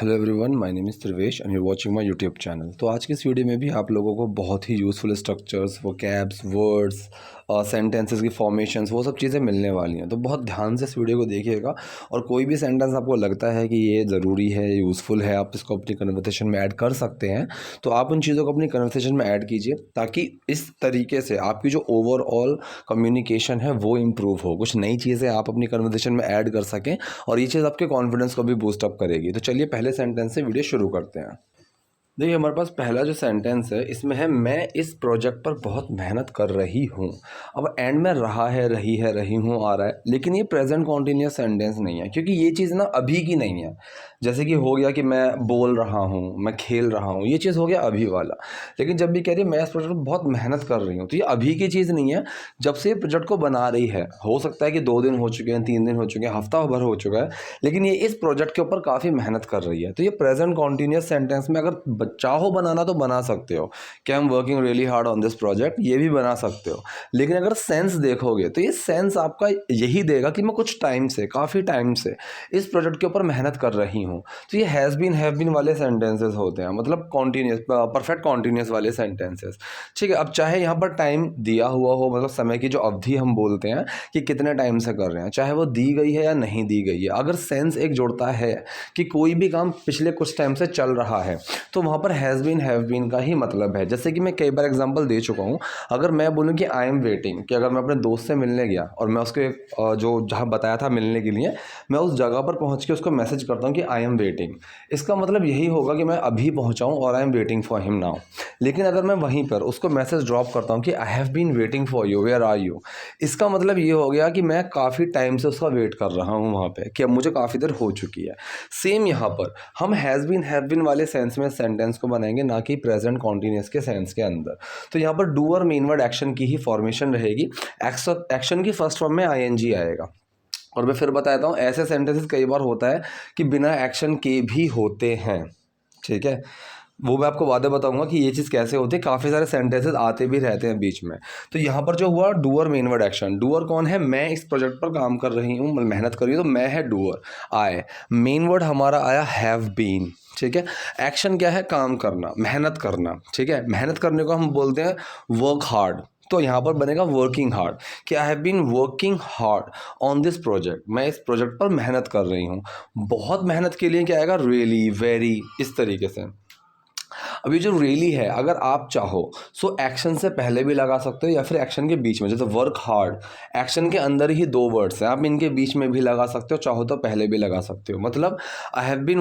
Hello everyone, my name is Trivesh and you watching my YouTube channel. तो आज की इस वीडियो में भी आप लोगों को बहुत ही useful structures, vocabs, words, sentences की फॉर्मेशंस, वो सब चीज़ें मिलने वाली हैं। तो बहुत ध्यान से इस वीडियो को देखिएगा और कोई भी सेंटेंस आपको लगता है कि ये ज़रूरी है, यूज़फुल है, आप इसको अपनी कन्वर्सेशन में ऐड कर सकते हैं, तो आप उन चीज़ों को अपनी कन्वर्सेशन में ऐड कीजिए ताकि इस तरीके से आपकी जो ओवरऑल कम्युनिकेशन है वो इम्प्रूव हो। कुछ नई चीज़ें आप अपनी कन्वर्सेशन में ऐड कर सकें और ये चीज़ आपके कॉन्फिडेंस को भी बूस्ट अप करेगी। तो चलिए पहले सेंटेंस से वीडियो शुरू करते हैं। देखिए, हमारे पास पहला जो सेंटेंस है इसमें है, मैं इस प्रोजेक्ट पर बहुत मेहनत कर रही हूँ। अब एंड में रहा है, रही हूँ आ रहा है, लेकिन ये प्रेजेंट कॉन्टिन्यूस सेंटेंस नहीं है क्योंकि ये चीज़ ना अभी की नहीं है। जैसे कि हो गया कि मैं बोल रहा हूँ, मैं खेल रहा हूँ, ये चीज़ हो गया अभी वाला। लेकिन जब भी कह रही है मैं इस प्रोजेक्ट पर बहुत मेहनत कर रही हूँ, तो ये अभी की चीज़ नहीं है। जब से प्रोजेक्ट को बना रही है, हो सकता है कि 2 दिन हो चुके हैं, 3 दिन हो चुके हैं, हफ्ता भर हो चुका है, लेकिन ये इस प्रोजेक्ट के ऊपर काफ़ी मेहनत कर रही है। तो ये प्रेजेंट कॉन्टिन्यूस सेंटेंस में अगर चाहो बनाना तो बना सकते हो कि I am working really hard on this project, ये भी बना सकते हो। लेकिन अगर सेंस देखोगे तो ये सेंस आपका यही देगा कि मैं कुछ टाइम से, काफ़ी टाइम से इस प्रोजेक्ट के ऊपर मेहनत कर रही हूँ। तो ये हैज़ बीन, हैव बीन वाले सेंटेंसेस होते हैं, मतलब कॉन्टिन्यूस, परफेक्ट कॉन्टिन्यूस वाले सेंटेंसेस। ठीक है, अब चाहे यहाँ पर टाइम दिया हुआ हो, मतलब समय की जो अवधि हम बोलते हैं कि कितने टाइम से कर रहे हैं, चाहे वो दी गई है या नहीं दी गई है, अगर सेंस एक जुड़ता है कि कोई भी काम पिछले कुछ टाइम से चल रहा है, तो वहाँ पर हैज़ बीन, हैव बीन का ही मतलब है। जैसे कि मैं कई बार एग्जांपल दे चुका हूँ। अगर मैं बोलूँ कि आई एम वेटिंग, कि अगर मैं अपने दोस्त से मिलने गया और मैं उसके जो जहाँ बताया था मिलने के लिए, मैं उस जगह पर पहुँच के उसको मैसेज करता हूँ कि आई एम वेटिंग, इसका मतलब यही होगा कि मैं अभी पहुँचा हूँ और I am waiting for him now. लेकिन अगर मैं वहीं पर उसको मैसेज ड्रॉप करता हूँ कि I have been waiting for you, where are you, इसका मतलब ये हो गया कि मैं काफ़ी टाइम से उसका वेट कर रहा हूँ वहाँ पे, कि अब मुझे काफ़ी देर हो चुकी है। सेम यहाँ पर हम हैज़ बीन, हैव बीन वाले सेंस में सेंटेंस को बनाएंगे, ना कि प्रेजेंट कॉन्टिन्यूस के सेंस के अंदर। तो यहाँ पर डू और मेन वर्ड एक्शन की ही फॉर्मेशन रहेगी। एक्शन की फर्स्ट फॉर्म में आईएनजी आएगा। और मैं फिर बताता हूँ, ऐसे सेंटेंसेस कई बार होता है कि बिना एक्शन के भी होते हैं। ठीक है, वो मैं आपको वादे बताऊंगा कि ये चीज़ कैसे होती है। काफ़ी सारे सेंटेंसेस आते भी रहते हैं बीच में। तो यहाँ पर जो हुआ, doer main word action. Doer कौन है? मैं इस प्रोजेक्ट पर काम कर रही हूँ, मेहनत कर रही हूँ, तो मैं है डूअर। आए, मेन वर्ड हमारा आया हैव बीन। ठीक है, एक्शन क्या है? काम करना, मेहनत करना। ठीक है, मेहनत करने को हम बोलते हैं वर्क हार्ड। तो यहाँ पर बनेगा वर्किंग हार्ड, कि I have been working hard on this project, मैं इस प्रोजेक्ट पर मेहनत कर रही हूँ। बहुत मेहनत के लिए क्या आएगा? रियली, वेरी, इस तरीके से। अब ये जो रियली है, अगर आप चाहो सो एक्शन से पहले भी लगा सकते हो या फिर एक्शन के बीच में। जैसे वर्क हार्ड, एक्शन के अंदर ही 2 वर्ड्स हैं, आप इनके बीच में भी लगा सकते हो, चाहो तो पहले भी लगा सकते हो। मतलब आई हैव बीन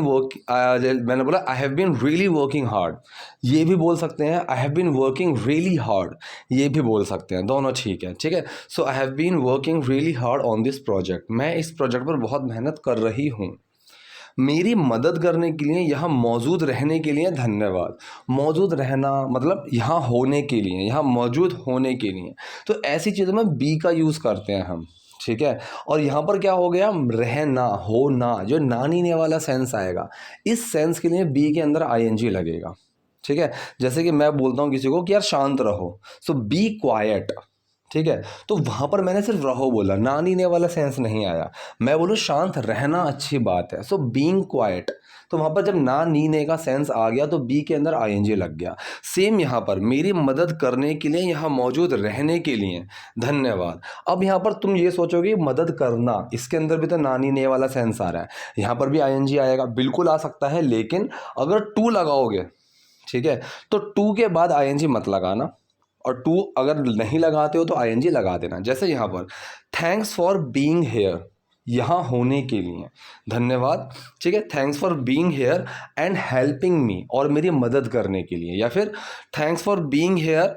मैंने बोला I have been really working hard, ये भी बोल सकते हैं। I have been working really hard, ये भी बोल सकते हैं, दोनों ठीक है। ठीक है, so I have been working really hard on this project, मैं इस प्रोजेक्ट पर बहुत मेहनत कर रही हूँ। मेरी मदद करने के लिए, यहाँ मौजूद रहने के लिए धन्यवाद। मौजूद रहना मतलब यहाँ होने के लिए, यहाँ मौजूद होने के लिए। तो ऐसी चीज़ों में बी का यूज़ करते हैं हम। ठीक है, और यहाँ पर क्या हो गया? रहना, होना, जो ना नीने वाला सेंस आएगा, इस सेंस के लिए बी के अंदर आईएनजी लगेगा। ठीक है, जैसे कि मैं बोलता हूँ किसी को कि यार शांत रहो, सो बी क्वाइट। ठीक है, तो वहाँ पर मैंने सिर्फ रहो बोला, ना नीने वाला सेंस नहीं आया। मैं बोलूँ शांत रहना अच्छी बात है, सो बीइंग क्वाइट। तो वहाँ पर जब ना नीने का सेंस आ गया तो बी के अंदर आईएनजी लग गया। सेम यहाँ पर मेरी मदद करने के लिए, यहाँ मौजूद रहने के लिए धन्यवाद। अब यहाँ पर तुम ये सोचोगे मदद करना, इसके अंदर भी तो ना नीने वाला सेंस आ रहा है, यहाँ पर भी आईएनजी आएगा, बिल्कुल आ सकता है। लेकिन अगर टू लगाओगे, ठीक है, तो टू के बाद आईएनजी मत लगाना, और टू अगर नहीं लगाते हो तो आईएनजी लगा देना। जैसे यहाँ पर थैंक्स फॉर बीइंग हेयर, यहाँ होने के लिए धन्यवाद। ठीक है, thanks for being here and helping me, और मेरी मदद करने के लिए। या फिर thanks for being here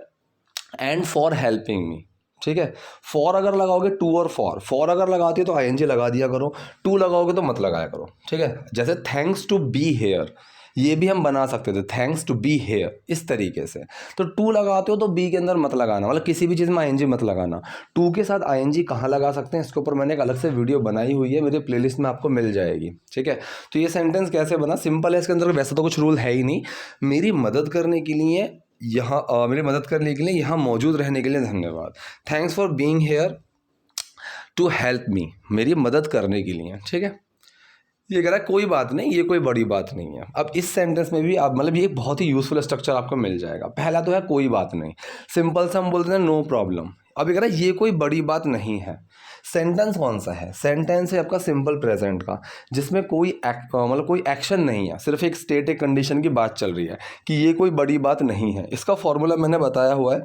and for helping me. ठीक है, फॉर अगर लगाओगे, टू और फॉर अगर लगाती हो तो आईएनजी लगा दिया करो, टू लगाओगे तो मत लगाया करो। ठीक है, जैसे थैंक्स टू बी हेयर, ये भी हम बना सकते थे, थैंक्स टू बी हेयर, इस तरीके से। तो टू लगाते हो तो बी के अंदर मत लगाना, मतलब किसी भी चीज़ में आईएनजी मत लगाना। टू के साथ आईएनजी कहाँ लगा सकते हैं, इसके ऊपर मैंने एक अलग से वीडियो बनाई हुई है, मेरे प्लेलिस्ट में आपको मिल जाएगी। ठीक है, तो ये सेंटेंस कैसे बना, सिंपल है, इसके अंदर वैसे तो कुछ रूल है ही नहीं। मेरी मदद करने के लिए यहाँ मेरी मदद करने के लिए, यहाँ मौजूद रहने के लिए धन्यवाद। Thanks for being here to help me, मेरी मदद करने के लिए। ठीक है, ये कह रहा है कोई बात नहीं, ये कोई बड़ी बात नहीं है। अब इस सेंटेंस में भी आप मतलब ये बहुत ही यूजफुल स्ट्रक्चर आपको मिल जाएगा। पहला तो है कोई बात नहीं, सिंपल सा हम बोलते हैं नो प्रॉब्लम। अब ये कह रहा है ये कोई बड़ी बात नहीं है। सेंटेंस कौन सा है? सेंटेंस है आपका सिंपल प्रेजेंट का, जिसमें कोई मतलब कोई एक्शन नहीं है, सिर्फ एक स्टेट एक कंडीशन की बात चल रही है कि ये कोई बड़ी बात नहीं है। इसका फॉर्मूला मैंने बताया हुआ है।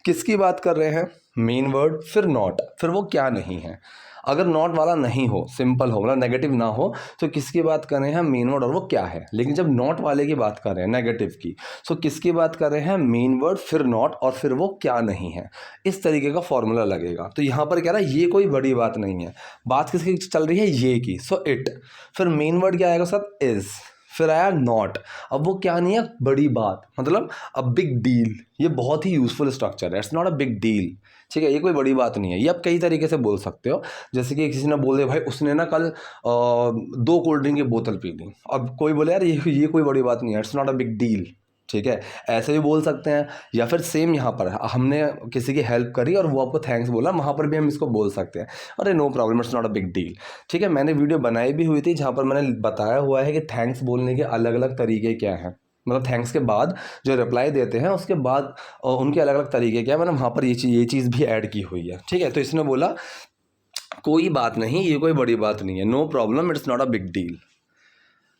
किसकी बात कर रहे हैं? मेन वर्ड फिर नॉट, फिर वो क्या नहीं है। अगर नॉट वाला नहीं हो, सिंपल हो, मतलब नेगेटिव ना हो, तो किसकी बात कर रहे हैं? मेन वर्ड और वो क्या है। लेकिन जब नॉट वाले की बात कर रहे हैं, नेगेटिव की, तो किसकी बात कर रहे हैं? मेन वर्ड फिर नॉट और फिर वो क्या नहीं है। इस तरीके का फॉर्मूला लगेगा। तो यहाँ पर कह रहा है ये कोई बड़ी बात नहीं है। बात किसकी चल रही है? ये की। सो इट, फिर मेन वर्ड क्या आएगा साथ? इज, फिर आया नॉट। अब वो क्या नहीं है? बड़ी बात, मतलब अ बिग डील। ये बहुत ही यूजफुल स्ट्रक्चर है। It's not a big deal, ठीक है, ये कोई बड़ी बात नहीं है। ये आप कई तरीके से बोल सकते हो। जैसे कि किसी ने बोल दिया भाई उसने ना कल 2 कोल्ड ड्रिंक की बोतल पी ली। अब कोई बोले यार ये कोई बड़ी बात नहीं है, it's not a big deal, ठीक है, ऐसे भी बोल सकते हैं। या फिर सेम यहाँ पर हमने किसी की हेल्प करी और वो आपको थैंक्स बोला, वहाँ पर भी हम इसको बोल सकते हैं, अरे no problem, it's not a big deal, ठीक है। मैंने वीडियो बनाई भी हुई थी जहाँ पर मैंने बताया हुआ है कि थैंक्स बोलने के अलग अलग तरीके क्या हैं, मतलब थैंक्स के बाद जो रिप्लाई देते हैं उसके बाद उनके अलग अलग तरीके क्या है, मैंने वहाँ पर ये चीज़ भी ऐड की हुई है, ठीक है। तो इसने बोला कोई बात नहीं, ये कोई बड़ी बात नहीं है, no problem, it's not a big deal.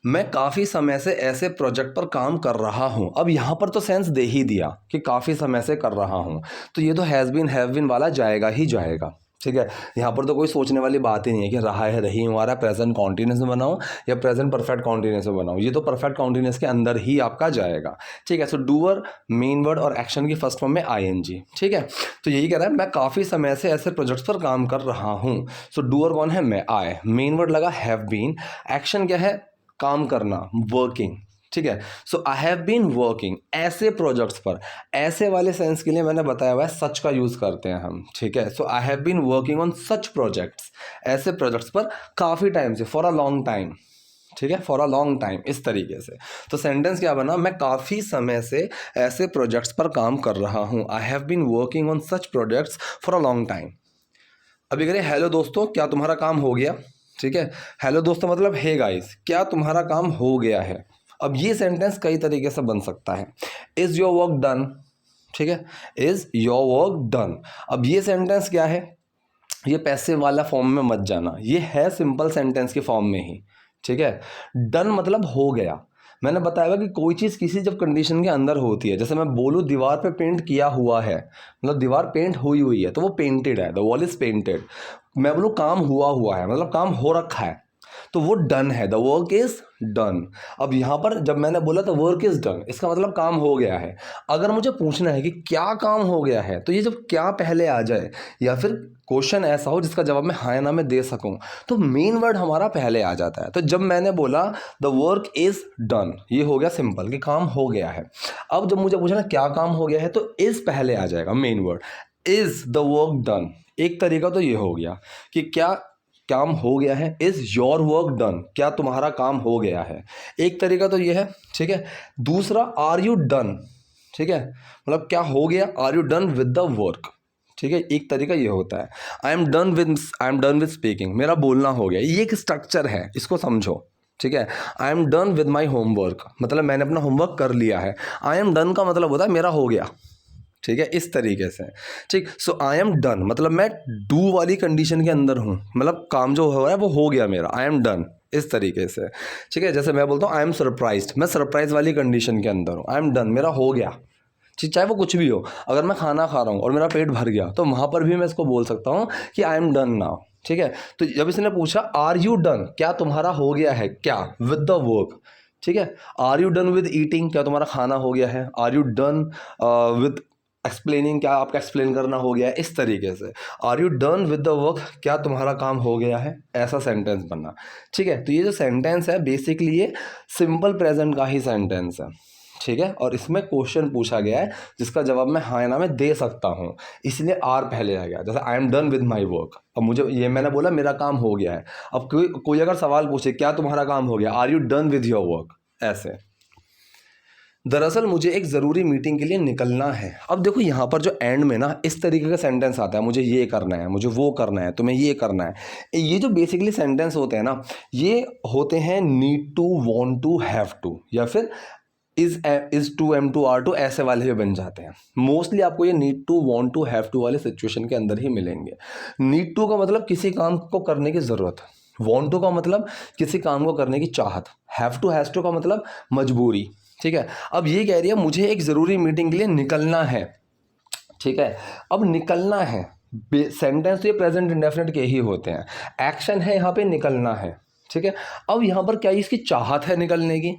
मैं काफ़ी समय से ऐसे प्रोजेक्ट पर काम कर रहा हूँ। अब यहाँ पर तो सेंस दे ही दिया कि काफ़ी समय से कर रहा हूँ, तो ये तो हैज़ बीन हैव बीन वाला जाएगा ही जाएगा, ठीक है। यहाँ पर तो कोई सोचने वाली बात ही नहीं है कि रहा है, रही हूँ, आ रहा है, प्रेजेंट कॉन्टिन्यूस में बनाऊँ या प्रेजेंट परफेक्ट कॉन्टिन्यूस में बनाऊँ। ये तो परफेक्ट कॉन्टिन्यूस के अंदर ही आपका जाएगा, ठीक है। सो डूअर, मेन वर्ड और एक्शन की फर्स्ट फॉर्म में आईएनजी, ठीक है। तो यही कह रहा है मैं काफ़ी समय से ऐसे प्रोजेक्ट्स पर काम कर रहा हूँ। सो डूअर कौन है? मैं, आई। मेन वर्ड लगा हैव बीन, एक्शन क्या है? काम करना, वर्किंग, ठीक है। So I have been working, ऐसे प्रोजेक्ट्स पर, ऐसे वाले सेंस के लिए मैंने बताया हुआ है सच का यूज करते हैं हम, ठीक है। So I have been working on such projects, ऐसे प्रोजेक्ट्स पर काफ़ी टाइम से, फॉर अ लॉन्ग टाइम, ठीक है, फॉर अ लॉन्ग टाइम, इस तरीके से। तो सेंटेंस क्या बना? मैं काफ़ी समय से ऐसे प्रोजेक्ट्स पर काम कर रहा हूँ। I have been working on such projects for a long time. अभी करें हेलो दोस्तों, क्या तुम्हारा काम हो गया, ठीक है। हेलो दोस्तों मतलब हे गाइस, क्या तुम्हारा काम हो गया है। अब ये सेंटेंस कई तरीके से बन सकता है। इज योर वर्क डन, ठीक है, इज योर वर्क डन। अब ये सेंटेंस क्या है? ये पैसिव वाला फॉर्म में मत जाना, ये है सिंपल सेंटेंस के फॉर्म में ही, ठीक है। डन मतलब हो गया। मैंने बताया कि कोई चीज़ किसी जब कंडीशन के अंदर होती है, जैसे मैं बोलूँ दीवार पे पेंट किया हुआ है, मतलब दीवार पेंट हुई हुई है, तो वो पेंटेड है, द वॉल इज पेंटेड। मैं बोलूँ काम हुआ हुआ है, मतलब काम हो रखा है, तो वो डन है, द वर्क इज डन। अब यहाँ पर जब मैंने बोला द वर्क इज डन, इसका मतलब काम हो गया है। अगर मुझे पूछना है कि क्या काम हो गया है, तो ये जब क्या पहले आ जाए या फिर क्वेश्चन ऐसा हो जिसका जवाब मैं हाँ या ना में दे सकूं, तो मेन वर्ड हमारा पहले आ जाता है। तो जब मैंने बोला द वर्क इज डन, ये हो गया सिंपल कि काम हो गया है। अब जब मुझे पूछना क्या काम हो गया है, तो इज पहले आ जाएगा, main word is the work done. एक तरीका तो ये हो गया कि क्या काम हो गया है, इज योर वर्क डन, क्या तुम्हारा काम हो गया है। एक तरीका तो ये है, ठीक है। दूसरा आर यू डन, ठीक है, मतलब क्या हो गया, are you done with the work, ठीक है। एक तरीका ये होता है I am done with speaking, मेरा बोलना हो गया। ये एक स्ट्रक्चर है, इसको समझो, ठीक है। I am done with my homework, मतलब मैंने अपना होमवर्क कर लिया है। आई एम डन का मतलब होता है मेरा हो गया, ठीक है, इस तरीके से, ठीक। सो आई एम डन मतलब मैं डू वाली कंडीशन के अंदर हूँ, मतलब काम जो हो रहा है वो हो गया मेरा, आई एम डन, इस तरीके से, ठीक है। जैसे मैं बोलता हूँ आई एम सरप्राइज्ड, मैं सरप्राइज वाली कंडीशन के अंदर हूँ, आई एम डन, मेरा हो गया, ठीक। चाहे वो कुछ भी हो, अगर मैं खाना खा रहा हूँ और मेरा पेट भर गया, तो वहाँ पर भी मैं इसको बोल सकता हूँ कि आई एम डन नाउ, ठीक है। तो जब इसने पूछा आर यू डन, क्या तुम्हारा हो गया है, क्या विद द वर्क, ठीक है। Are you done with eating, क्या तुम्हारा खाना हो गया है। Are you done with explaining, क्या आपका एक्सप्लेन करना हो गया है, इस तरीके से। Are you done with the work, क्या तुम्हारा काम हो गया है, ऐसा सेंटेंस बनना, ठीक है। तो ये जो सेंटेंस है बेसिकली ये सिंपल प्रेजेंट का ही सेंटेंस है, ठीक है। और इसमें क्वेश्चन पूछा गया है जिसका जवाब मैं हाँ या ना में दे सकता हूँ, इसलिए आर पहले आ गया। जैसे आई am done with my work, अब मुझे ये मैंने बोला मेरा काम हो गया है। अब कोई अगर सवाल पूछे क्या तुम्हारा काम हो गया, are you done with your work, ऐसे। दरअसल मुझे एक ज़रूरी मीटिंग के लिए निकलना है। अब देखो यहाँ पर जो एंड में ना इस तरीके का सेंटेंस आता है, मुझे ये करना है, मुझे वो करना है, तुम्हें ये करना है। ये जो बेसिकली सेंटेंस होते हैं ना, ये होते हैं need to, want to, have to, या फिर is to, am to, are to, ऐसे वाले भी बन जाते हैं। मोस्टली आपको ये need to, want to, have to वाले सिचुएशन के अंदर ही मिलेंगे। नीड टू का मतलब किसी काम को करने की ज़रूरत, वांट टू का मतलब किसी काम को करने की चाहत, हैव टू, हैज़ टू का मतलब मजबूरी। ठीक है, अब ये कह रही है मुझे एक ज़रूरी मीटिंग के लिए निकलना है। ठीक है, अब निकलना है, सेंटेंस तो ये प्रेजेंट इंडेफिनिट के ही होते हैं, एक्शन है यहाँ पे निकलना है। ठीक है, अब यहाँ पर क्या इसकी चाहत है निकलने की,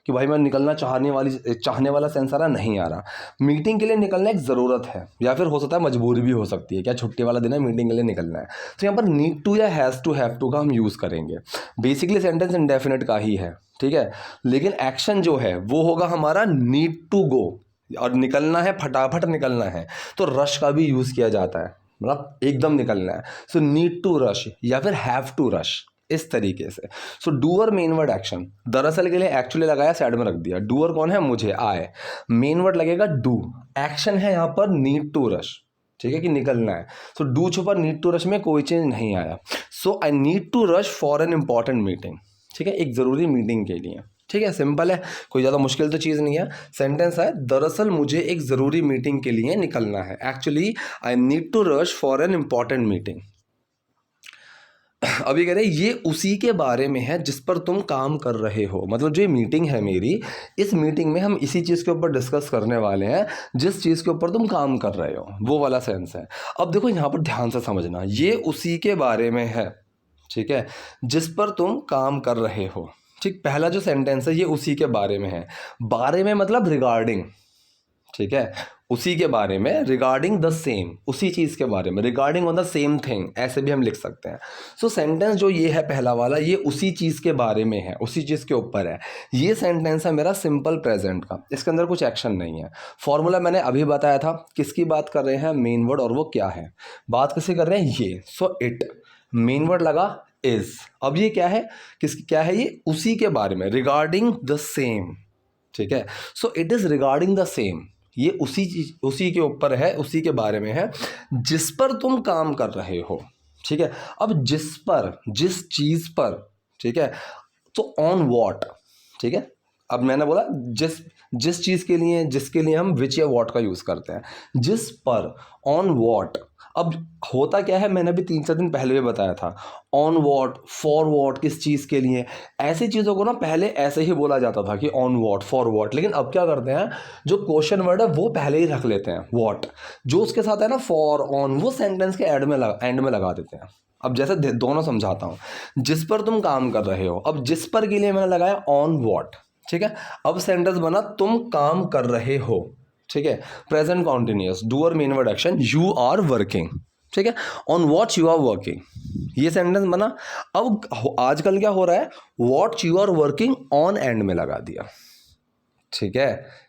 कि भाई मैं निकलना चाहने वाला सेंस आ रहा नहीं आ रहा। मीटिंग के लिए निकलना एक ज़रूरत है, या फिर हो सकता है मजबूरी भी हो सकती है, क्या छुट्टी वाला दिन है, मीटिंग के लिए निकलना है। तो यहाँ पर नीड टू या हैज़ टू, हैव टू का हम यूज़ करेंगे। बेसिकली सेंटेंस इंडेफिनिट का ही है। ठीक है, लेकिन एक्शन जो है वो होगा हमारा नीड टू गो, और निकलना है, फटाफट निकलना है, तो रश का भी यूज़ किया जाता है, मतलब एकदम निकलना है। सो नीड टू रश या फिर हैव टू रश, इस तरीके से। सो डूअर मेन वर्ड एक्शन, दरअसल के लिए एक्चुअली लगाया, साइड में रख दिया। डूअर कौन है, मुझे, आए, मेन वर्ड लगेगा डू, एक्शन है यहाँ पर नीड टू रश। ठीक है, कि निकलना है। सो डू छुपा नीड टू रश में कोई चेंज नहीं आया। So I need to rush for an important meeting. ठीक है, एक ज़रूरी मीटिंग के लिए। ठीक है, सिंपल है, कोई ज़्यादा मुश्किल तो चीज़ नहीं है। सेंटेंस है दरअसल मुझे एक ज़रूरी मीटिंग के लिए निकलना है, actually I need to rush for an important meeting. अभी कह रहे ये उसी के बारे में है जिस पर तुम काम कर रहे हो, मतलब जो मीटिंग है मेरी, इस मीटिंग में हम इसी चीज़ के ऊपर डिस्कस करने वाले हैं जिस चीज़ के ऊपर तुम काम कर रहे हो, वो वाला सेंस है। अब देखो यहाँ पर ध्यान से समझना, ये उसी के बारे में है, ठीक है, जिस पर तुम काम कर रहे हो। ठीक, पहला जो सेंटेंस है ये उसी के बारे में है, बारे में मतलब रिगार्डिंग। ठीक है, उसी के बारे में, रिगार्डिंग द सेम, उसी चीज़ के बारे में, regarding on the same thing, ऐसे भी हम लिख सकते हैं। सो सेंटेंस जो ये है पहला वाला, ये उसी चीज़ के बारे में है, उसी चीज़ के ऊपर है। ये सेंटेंस है मेरा सिंपल प्रेजेंट का, इसके अंदर कुछ एक्शन नहीं है। फॉर्मूला मैंने अभी बताया था, किसकी बात कर रहे हैं, मेन वर्ड, और वो क्या है, बात किससे कर रहे हैं, ये। सो इट, मेन वर्ड लगा इज, अब ये क्या है, क्या है, ये उसी के बारे में, रिगार्डिंग द सेम। ठीक है, so it is regarding the same, ये उसी के ऊपर है, उसी के बारे में है जिस पर तुम काम कर रहे हो। ठीक है, अब जिस पर, जिस चीज़ पर, ठीक है, तो ऑन वॉट। ठीक है, अब मैंने बोला जिस चीज़ के लिए, जिसके लिए हम विच या वॉट का यूज़ करते हैं, जिस पर, ऑन वॉट। अब होता क्या है, मैंने अभी 3-4 दिन पहले भी बताया था, ऑन वॉट, फॉर वॉट, किस चीज़ के लिए, ऐसी चीज़ों को ना पहले ऐसे ही बोला जाता था कि ऑन वॉट, फॉर वॉट। लेकिन अब क्या करते हैं, जो क्वेश्चन वर्ड है वो पहले ही रख लेते हैं, वॉट जो उसके साथ है ना, फॉर, ऑन, वो सेंटेंस के एंड में लगा देते हैं। अब जैसे दोनों समझाता हूँ, जिस पर तुम काम कर रहे हो, अब जिस पर के लिए मैंने लगाया ऑन वॉट। ठीक है, अब सेंटेंस बना तुम काम कर रहे हो। ठीक है, present continuous, doer main word action, you are working. ठीक है, on what you are working, ये सेंटेंस बना। अब आजकल क्या हो रहा है, what you are working on end में लगा दिया। ठीक है,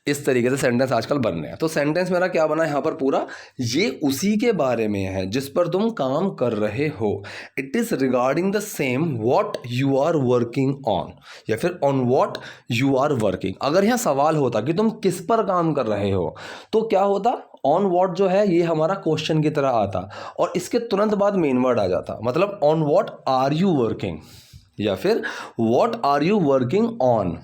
इस तरीके से सेंटेंस आजकल बन रहे हैं। तो सेंटेंस मेरा क्या बना यहाँ पर पूरा, ये उसी के बारे में है जिस पर तुम काम कर रहे हो, it is regarding the same what you are working on, या फिर on what you are working. अगर यहाँ सवाल होता कि तुम किस पर काम कर रहे हो, तो क्या होता, ऑन वॉट जो है ये हमारा क्वेश्चन की तरह आता, और इसके तुरंत बाद मेन वर्ड आ जाता, मतलब on what are you working, या फिर what are you working on,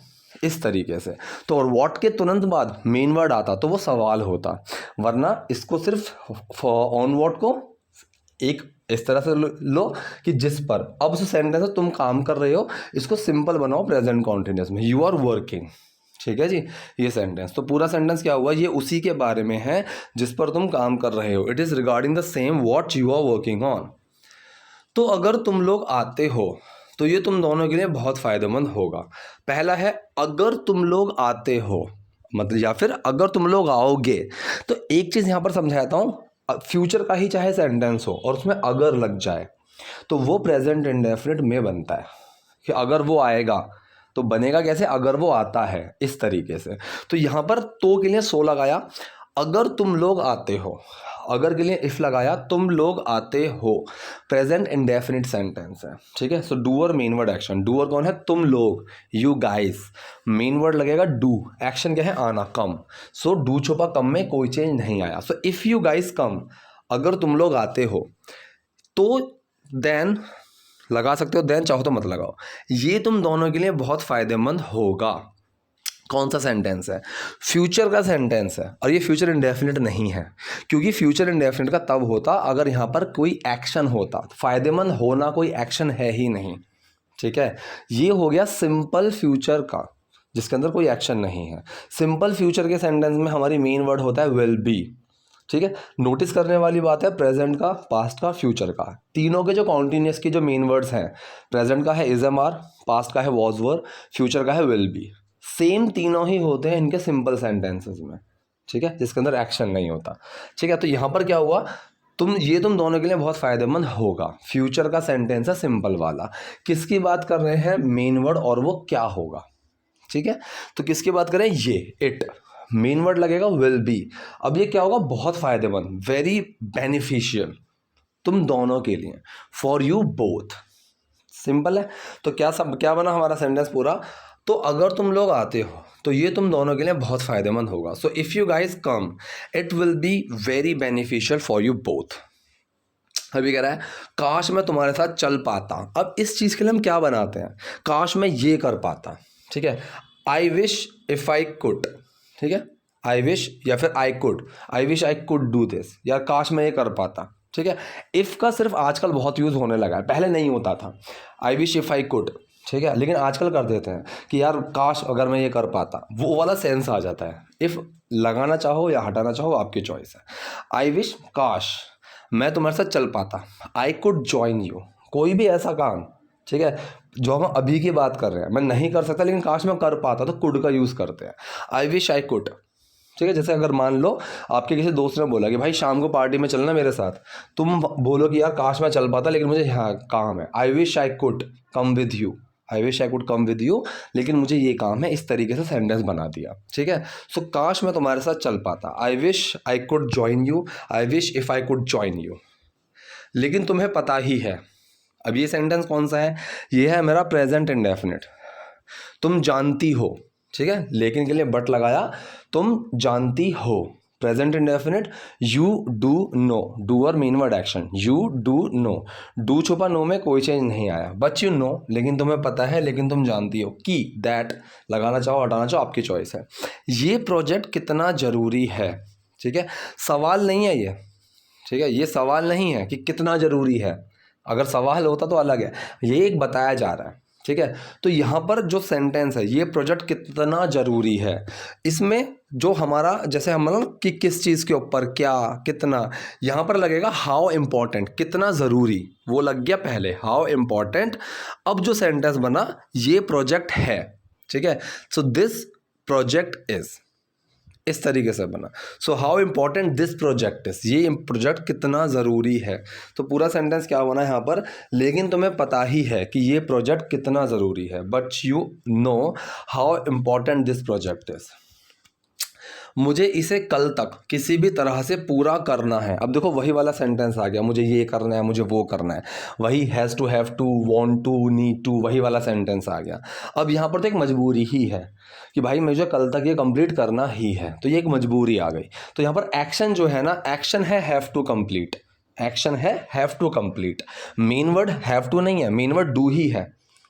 इस तरीके से। तो और व्हाट के तुरंत बाद मेन वर्ड आता तो वो सवाल होता, वरना इसको सिर्फ ऑन व्हाट को एक इस तरह से लो कि जिस पर। अब जो सेंटेंस है तुम काम कर रहे हो, इसको सिंपल बनाओ प्रेजेंट कॉन्टिन्यूअस में, यू आर वर्किंग। ठीक है जी, ये सेंटेंस, तो पूरा सेंटेंस क्या हुआ, ये उसी के बारे में है जिस पर तुम काम कर रहे हो, it is regarding the same what you are working on. तो अगर तुम लोग आते हो तो ये तुम दोनों के लिए बहुत फ़ायदेमंद होगा। पहला है अगर तुम लोग आते हो, मतलब या फिर अगर तुम लोग आओगे। तो एक चीज़ यहाँ पर समझाता हूँ, फ्यूचर का ही चाहे सेंटेंस हो और उसमें अगर लग जाए तो वो प्रेजेंट इंडेफिनिट में बनता है, कि अगर वो आएगा तो बनेगा कैसे, अगर वो आता है, इस तरीके से। तो यहाँ पर तो के लिए सो लगाया, अगर तुम लोग आते हो। अगर के लिए इफ लगाया, तुम लोग आते हो, प्रेजेंट इंडेफिनिट सेंटेंस है, ठीक है। So doer main word action, doer कौन है, तुम लोग, यू गाइस, मेन वर्ड लगेगा डू, एक्शन क्या है, आना, कम। सो डू छुपा कम में कोई चेंज नहीं आया। So if you guys come, अगर तुम लोग आते हो, तो देन लगा सकते हो, देन चाहो तो मत लगाओ। ये तुम दोनों के लिए बहुत फायदेमंद होगा। कौन सा सेंटेंस है, फ्यूचर का सेंटेंस है, और ये फ्यूचर इंडेफिनिट नहीं है, क्योंकि फ्यूचर इंडेफिनिट का तब होता अगर यहाँ पर कोई एक्शन होता। फायदेमंद होना कोई एक्शन है ही नहीं, ठीक है। ये हो गया सिंपल फ्यूचर का, जिसके अंदर कोई एक्शन नहीं है। सिंपल फ्यूचर के सेंटेंस में हमारी मेन वर्ड होता है विल बी, ठीक है। नोटिस करने वाली बात है, प्रेजेंट का, पास्ट का, फ्यूचर का, तीनों के जो कॉन्टिन्यूस की जो मेन वर्ड्स हैं, प्रेजेंट का है इज एम आर, पास्ट का है वॉज वर, फ्यूचर का है विल बी। सेम तीनों ही होते हैं इनके सिंपल सेंटेंसेस में, ठीक है, जिसके अंदर एक्शन नहीं होता, ठीक है। तो यहाँ पर क्या हुआ, तुम दोनों के लिए बहुत फायदेमंद होगा। फ्यूचर का सेंटेंस है सिंपल वाला, किसकी बात कर रहे हैं, मेन वर्ड, और वो क्या होगा, ठीक है। तो किसकी बात करें, ये इट, मेन वर्ड लगेगा विल बी। अब ये क्या होगा, बहुत फायदेमंद, वेरी बेनिफिशियल तुम दोनों के लिए, फॉर यू बोथ। सिंपल है। तो क्या बना हमारा सेंटेंस पूरा, तो अगर तुम लोग आते हो तो ये तुम दोनों के लिए बहुत फायदेमंद होगा। सो if you guys come, it will be very beneficial for you both. अभी कह रहा है, काश मैं तुम्हारे साथ चल पाता। अब इस चीज़ के लिए हम क्या बनाते हैं, काश मैं ये कर पाता, ठीक है। I wish if I could, ठीक है, आई विश या फिर I wish I could do this, यार काश मैं ये कर पाता, ठीक है। इफ़ का सिर्फ आजकल बहुत यूज़ होने लगा है, पहले नहीं होता था। I wish if I could, ठीक है, लेकिन आजकल कर देते हैं कि यार काश अगर मैं ये कर पाता, वो वाला सेंस आ जाता है। इफ़ लगाना चाहो या हटाना चाहो आपकी चॉइस है। आई विश, काश मैं तुम्हारे साथ चल पाता, आई कुड जॉइन यू, कोई भी ऐसा काम, ठीक है, जो हम अभी की बात कर रहे हैं, मैं नहीं कर सकता लेकिन काश मैं कर पाता, तो कुड का यूज़ करते हैं। आई विश आई कुड, ठीक है। जैसे अगर मान लो आपके किसी दोस्त ने बोला कि भाई शाम को पार्टी में चलना मेरे साथ, तुम बोलो कि यार काश मैं चल पाता लेकिन मुझे यहाँ काम है। I wish I could come with you, I wish I could come with you, लेकिन मुझे ये काम है, इस तरीके से सेंटेंस बना दिया, ठीक है। सो काश मैं तुम्हारे साथ चल पाता, I wish I could join you, I wish if I could join you. लेकिन तुम्हें पता ही है, अब ये सेंटेंस कौन सा है, ये है मेरा प्रेजेंट इंडेफिनिट, तुम जानती हो, ठीक है, लेकिन के लिए बट लगाया, तुम जानती हो, present indefinite, you do know, doer main word action, you do know, do छुपा नो में कोई चेंज नहीं आया, बट यू नो, लेकिन तुम्हें पता है, लेकिन तुम जानती हो, कि दैट लगाना चाहो हटाना चाहो आपकी चॉइस है। ये प्रोजेक्ट कितना ज़रूरी है, ठीक है, सवाल नहीं है ये, ठीक है, ये सवाल नहीं है कि कितना ज़रूरी है, अगर सवाल होता तो अलग है, ये एक बताया जा रहा है, ठीक है। तो यहाँ पर जो सेंटेंस है, ये प्रोजेक्ट कितना ज़रूरी है, इसमें जो हमारा, जैसे हम मतलब कि किस चीज़ के ऊपर, क्या, कितना, यहाँ पर लगेगा हाउ इम्पॉर्टेंट, कितना ज़रूरी, वो लग गया पहले, हाउ इम्पॉर्टेंट। अब जो सेंटेंस बना, ये प्रोजेक्ट है, ठीक है। सो दिस प्रोजेक्ट इज़, इस तरीके से बना। So how important this project is, ये प्रोजेक्ट कितना ज़रूरी है। तो पूरा सेंटेंस क्या बना यहाँ पर, लेकिन तुम्हें पता ही है कि ये प्रोजेक्ट कितना ज़रूरी है, but you know how important this project is. मुझे इसे कल तक किसी भी तरह से पूरा करना है। अब देखो वही वाला सेंटेंस आ गया, मुझे ये करना है, मुझे वो करना है, वही has to, have to, want to, need to, वही वाला सेंटेंस आ गया। अब यहाँ पर तो एक मजबूरी ही है कि भाई मुझे कल तक ये कंप्लीट करना ही है, तो ये एक मजबूरी आ गई। तो यहाँ पर एक्शन जो है ना, एक्शन है हैव टू कंप्लीट, एक्शन है have to complete, main word have to नहीं है, मेन वर्ड डू ही है,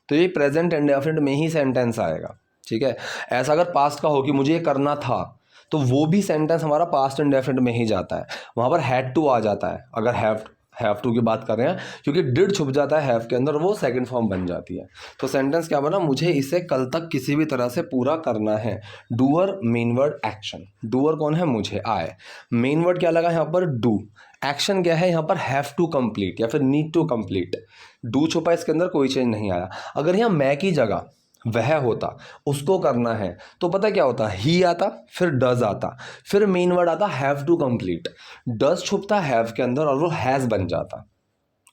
तो ये प्रेजेंट इंडेफिनिट में ही सेंटेंस आएगा, ठीक है। ऐसा अगर पास्ट का हो कि मुझे ये करना था, तो वो भी सेंटेंस हमारा पास्ट इंडेफिनिट में ही जाता है, वहाँ पर हैड टू आ जाता है अगर हैव टू की बात कर रहे हैं, क्योंकि डिड छुप जाता है हैव के अंदर, वो सेकंड फॉर्म बन जाती है। तो सेंटेंस क्या बना, मुझे इसे कल तक किसी भी तरह से पूरा करना है। Doer main word action, doer कौन है, मुझे, आई, मेन वर्ड क्या लगा यहाँ पर, डू, एक्शन क्या है यहाँ पर, हैव टू कंप्लीट या फिर नीड टू कंप्लीट, डू छुपा इसके अंदर, कोई चेंज नहीं आया। अगर यहाँ मैं की जगह वह होता, उसको करना है, तो पता क्या होता, ही आता, फिर डज आता, फिर मेन वर्ड आता हैव टू कंप्लीट, डज छुपता हैव के अंदर और वो हैज़ बन जाता।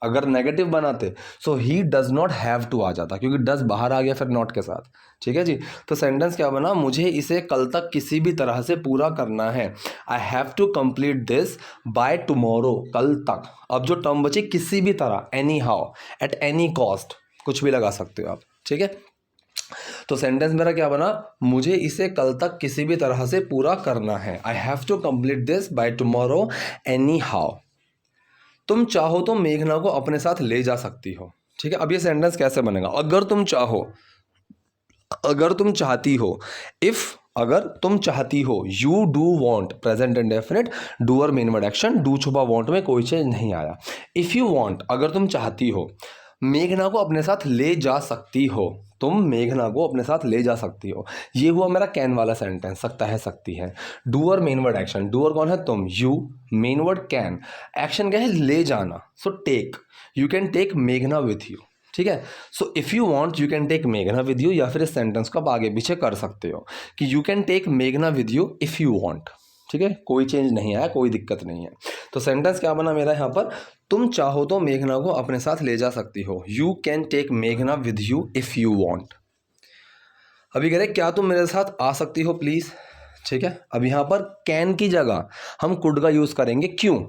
अगर नेगेटिव बनाते so he does not have to आ जाता, क्योंकि डज बाहर आ गया फिर नॉट के साथ। ठीक है जी। तो सेंटेंस क्या बना, मुझे इसे कल तक किसी भी तरह से पूरा करना है। I have to complete this by tomorrow, कल तक। अब जो टर्म बची किसी भी तरह, anyhow, at any cost, कुछ भी लगा सकते हो आप। ठीक है। तो सेंटेंस मेरा क्या बना, मुझे इसे कल तक किसी भी तरह से पूरा करना है। I have to complete this by tomorrow anyhow. तुम चाहो तो मेघना को अपने साथ ले जा सकती हो। ठीक है। अब ये सेंटेंस कैसे बनेगा, अगर तुम चाहो, अगर तुम चाहती हो, इफ, अगर तुम चाहती हो, you do want, present indefinite, doer main word action, do छुपा वॉन्ट में कोई चेंज नहीं आया। इफ यू वॉन्ट, अगर तुम चाहती हो, मेघना को अपने साथ ले जा सकती हो, तुम मेघना को अपने साथ ले जा सकती हो। ये हुआ मेरा कैन वाला सेंटेंस, सकता है सकती है। Doer main word action, doer कौन है, तुम, you, main word can, action क्या है, ले जाना, so take, you can take मेघना विथ यू। ठीक है। So if you want you can take मेघना विद यू, या फिर इस सेंटेंस को आप आगे पीछे कर सकते हो कि यू कैन टेक मेघना with you if you want. ठीक है। कोई चेंज नहीं आया, कोई दिक्कत नहीं है। तो सेंटेंस क्या बना मेरा यहाँ पर, तुम चाहो तो मेघना को अपने साथ ले जा सकती हो, यू कैन टेक मेघना with you if you want. अभी कह रहे क्या तुम मेरे साथ आ सकती हो प्लीज़। ठीक है। अब यहाँ पर कैन की जगह हम कुड का यूज़ करेंगे। क्यों,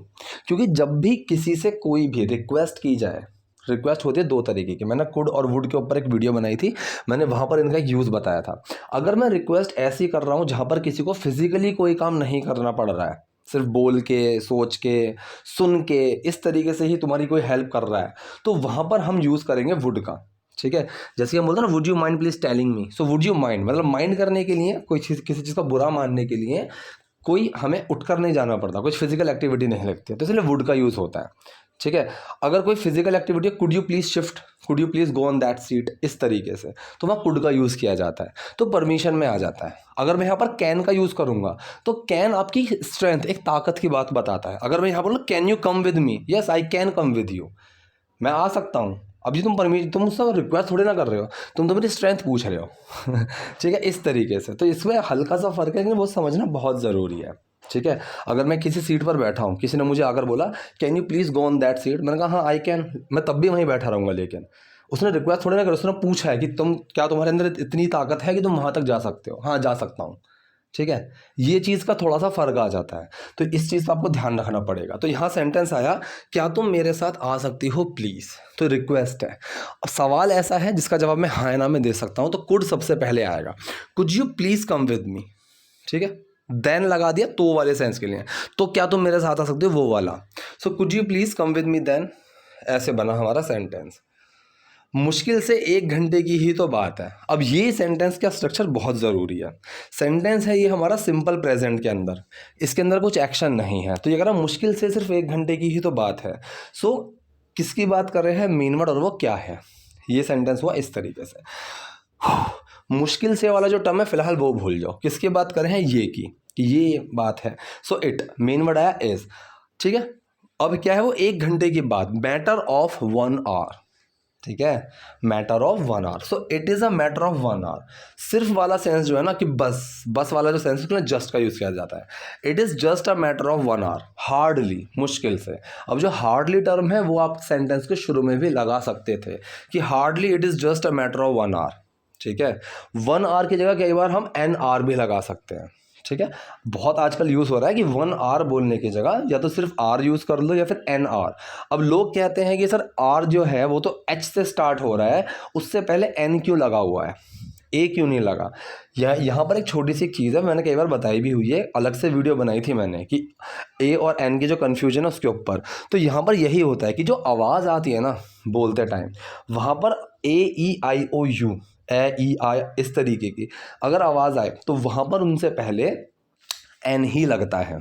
क्योंकि जब भी किसी से कोई भी रिक्वेस्ट की जाए, रिक्वेस्ट होती है दो तरीके की। मैंने कुड और वुड के ऊपर एक वीडियो बनाई थी, मैंने वहाँ पर इनका एक यूज़ बताया था। अगर मैं रिक्वेस्ट ऐसी कर रहा हूँ जहाँ पर किसी को फिजिकली कोई काम नहीं करना पड़ रहा है, सिर्फ बोल के, सोच के, सुन के, इस तरीके से ही तुम्हारी कोई हेल्प कर रहा है, तो वहाँ पर हम यूज़ करेंगे वुड का। ठीक है। जैसे हम बोलते हैं ना, would you mind please telling me, so would you mind मतलब माइंड करने के लिए, कोई चीज़, किसी चीज़ का बुरा मानने के लिए कोई हमें उठकर नहीं जाना पड़ता, कुछ फिजिकल एक्टिविटी नहीं लगती है, तो इसलिए वुड का यूज़ होता है। ठीक है। अगर कोई physical activity, could you please shift, could you please go on that seat, इस तरीके से, तो वहाँ कुड का यूज़ किया जाता है, तो परमिशन में आ जाता है। अगर मैं यहाँ पर कैन का यूज़ करूँगा तो कैन आपकी स्ट्रेंथ, एक ताकत की बात बताता है। अगर मैं यहाँ पर can you come with me, yes I can come with you, मैं आ सकता हूँ। अभी तुम परमिशन, तुम उससे रिक्वेस्ट थोड़ी ना कर रहे हो, तुम तो मेरी स्ट्रेंथ पूछ रहे हो। ठीक है, इस तरीके से। तो इसमें हल्का सा फ़र्क है, लेकिन वो समझना बहुत ज़रूरी है। ठीक है। अगर मैं किसी सीट पर बैठा हूँ, किसी ने मुझे आकर बोला can you please go on that seat, मैंने कहा हाँ आई कैन, मैं तब भी वहीं बैठा रहूँगा। लेकिन उसने रिक्वेस्ट थोड़ी ना करी, उसने पूछा है कि तुम, क्या तुम्हारे अंदर इतनी ताकत है कि तुम वहाँ तक जा सकते हो। हाँ, जा सकता हूँ। ठीक है। ये चीज़ का थोड़ा सा फ़र्क आ जाता है, तो इस चीज़ का आपको ध्यान रखना पड़ेगा। तो यहाँ सेंटेंस आया, क्या तुम मेरे साथ आ सकती हो प्लीज़, तो रिक्वेस्ट है। अब सवाल ऐसा है जिसका जवाब मैं हाँ या ना में दे सकता हूँ, तो कुड सबसे पहले आएगा, could you please come with मी। ठीक है। देन लगा दिया तो वाले सेंस के लिए, तो क्या तुम मेरे साथ आ सकते हो, वो वाला। So could you please come with me then, ऐसे बना हमारा सेंटेंस। मुश्किल से 1 घंटे की ही तो बात है। अब ये सेंटेंस का स्ट्रक्चर बहुत ज़रूरी है। सेंटेंस है ये हमारा सिंपल प्रेजेंट के अंदर, इसके अंदर कुछ एक्शन नहीं है, तो ये अगर मुश्किल से सिर्फ 1 घंटे की ही तो बात है। सो किसकी बात कर रहे हैं, मेन वर्ड, और वो क्या है। ये सेंटेंस हुआ इस तरीके से। मुश्किल से वाला जो टर्म है फिलहाल वो भूल जाओ, किसकी बात कर रहे हैं, ये की, कि ये बात है। सो इट, मेन वर्ड आया इज। ठीक है। अब क्या है, वो 1 घंटे की बात, मैटर ऑफ 1 आवर। ठीक है, matter of 1 hour. So it is a matter of 1 hour. सिर्फ वाला सेंस जो है ना, कि बस वाला जो सेंस है जस्ट का यूज़ किया जाता है। It is just a matter of 1 hour, hardly, मुश्किल से। अब जो हार्डली टर्म है वो आप सेंटेंस के शुरू में भी लगा सकते थे कि hardly it is just a matter of 1 hour. ठीक है। 1 आवर की जगह कई बार हम एन आर भी लगा सकते हैं। ठीक है। बहुत आजकल यूज़ हो रहा है कि 1 आवर बोलने की जगह या तो सिर्फ आर यूज़ कर लो या फिर एन आर। अब लोग कहते हैं कि सर आर जो है वो तो एच से स्टार्ट हो रहा है, उससे पहले एन क्यों लगा हुआ है, ए क्यों नहीं लगा। यहाँ पर एक छोटी सी चीज़ है, मैंने कई बार बताई भी हुई है, अलग से वीडियो बनाई थी मैंने, कि ए और एन की जो कन्फ्यूजन है उसके ऊपर। तो यहाँ पर यही होता है कि जो आवाज़ आती है ना बोलते टाइम, वहाँ पर ए ई आई ओ यू, ए ई आई, इस तरीके की अगर आवाज़ आए तो वहाँ पर उनसे पहले एन ही लगता है।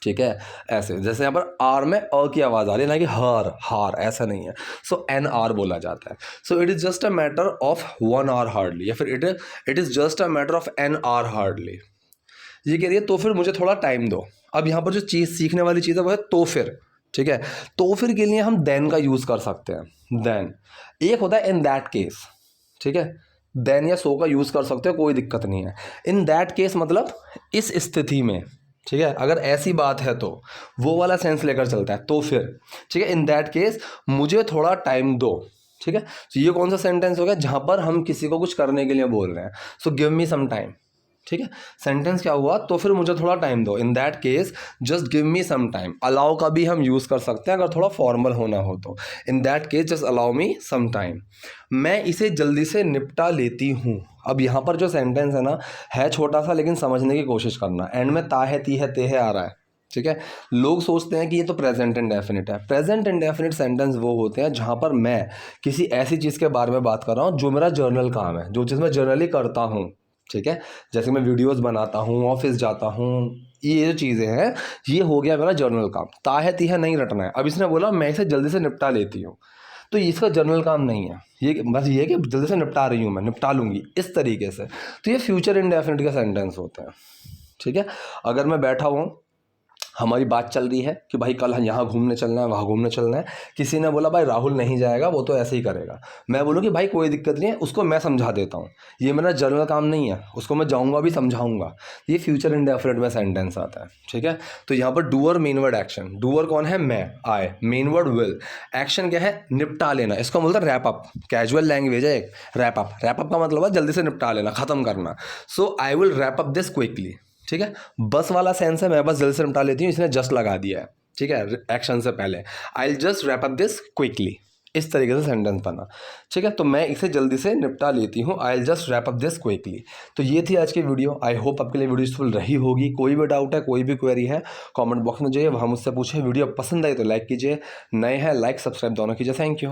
ठीक है। ऐसे जैसे यहाँ पर आर में अ की आवाज़ आ रही है, ना कि हार, हार, ऐसा नहीं है। सो एन आर बोला जाता है। So it is just a matter of 1 hour hardly, or फिर it is just a matter of an hour hardly. ये कह रही है तो फिर मुझे थोड़ा टाइम दो। अब यहाँ पर जो चीज़ सीखने वाली चीज़ है वो है तो फिर। ठीक है। तो फिर के लिए हम देन का यूज़ कर सकते हैं। देन एक होता है इन दैट केस। ठीक है। देन या सो का यूज़ कर सकते हो, कोई दिक्कत नहीं है। इन दैट केस मतलब इस स्थिति में, ठीक है, अगर ऐसी बात है तो वो वाला सेंस लेकर चलता है तो फिर ठीक है, इन दैट केस मुझे थोड़ा टाइम दो। ठीक है, तो ये कौन सा सेंटेंस हो गया जहाँ पर हम किसी को कुछ करने के लिए बोल रहे हैं, so give me some time. ठीक है, सेंटेंस क्या हुआ, तो फिर मुझे थोड़ा टाइम दो, in that case just give me some time. Allow का भी हम यूज़ कर सकते हैं अगर थोड़ा फॉर्मल होना हो तो, in that case just allow me some time, मैं इसे जल्दी से निपटा लेती हूँ। अब यहाँ पर जो सेंटेंस है ना, है छोटा सा लेकिन समझने की कोशिश करना। एंड में ता है, ती है, ते है आ रहा है। ठीक है, लोग सोचते हैं कि ये तो प्रेजेंट इंडेफिनिट है। प्रेजेंट इंडेफिनिट सेंटेंस वो होते हैं जहाँ पर मैं किसी ऐसी चीज़ के बारे में बात कर रहा हूँ जो मेरा जर्नल काम है, जो चीज़ मैं जर्नली करता हूँ। ठीक है, जैसे मैं वीडियोस बनाता हूँ, ऑफिस जाता हूँ, ये जो चीज़ें हैं ये हो गया मेरा जर्नल काम। ता है, ती है नहीं रटना है। अब इसने बोला मैं इसे जल्दी से निपटा लेती हूँ, तो इसका जर्नल काम नहीं है, ये बस ये है कि जल्दी से निपटा रही हूँ, मैं निपटा लूँगी इस तरीके से। तो ये फ्यूचर इंडेफिनिट का सेंटेंस होता है। ठीक है, अगर मैं बैठा हूँ, हमारी बात चल रही है कि भाई कल यहाँ घूमने चलना है, वहाँ घूमने चलना है, किसी ने बोला भाई राहुल नहीं जाएगा, वो तो ऐसे ही करेगा, मैं बोलूँ कि भाई कोई दिक्कत नहीं है, उसको मैं समझा देता हूँ, ये मेरा जर्नल काम नहीं है, उसको मैं जाऊँगा भी समझाऊंगा। ये फ्यूचर इंडेफिनिट में सेंटेंस आता है। ठीक है, तो यहाँ पर doer, main word, action. Doer कौन है, मैं, आई, मेन वर्ड विल, एक्शन क्या है, निपटा लेना, इसको बोलते हैं रैप अप। कैजुअल लैंग्वेज है एक, रैप अप। रैप अप का मतलब है जल्दी से निपटा लेना, खत्म करना। So I will wrap up this quickly. ठीक है, बस वाला सेंस है, मैं बस जल्दी से निपटा लेती हूँ, इसने जस्ट लगा दिया है। ठीक है, एक्शन से पहले, I will just wrap up this quickly, इस तरीके से सेंटेंस बना। ठीक है, तो मैं इसे जल्दी से निपटा लेती हूँ, I will just wrap up this quickly. तो ये थी आज की वीडियो। आई होप आपके लिए वीडियो यूजफुल रही होगी। कोई भी डाउट है, कोई भी क्वेरी है, कमेंट बॉक्स में जाइए, वहाँ मुझसे पूछे। वीडियो पसंद आई तो लाइक कीजिए, नए हैं लाइक सब्सक्राइब दोनों कीजिए। Thank you.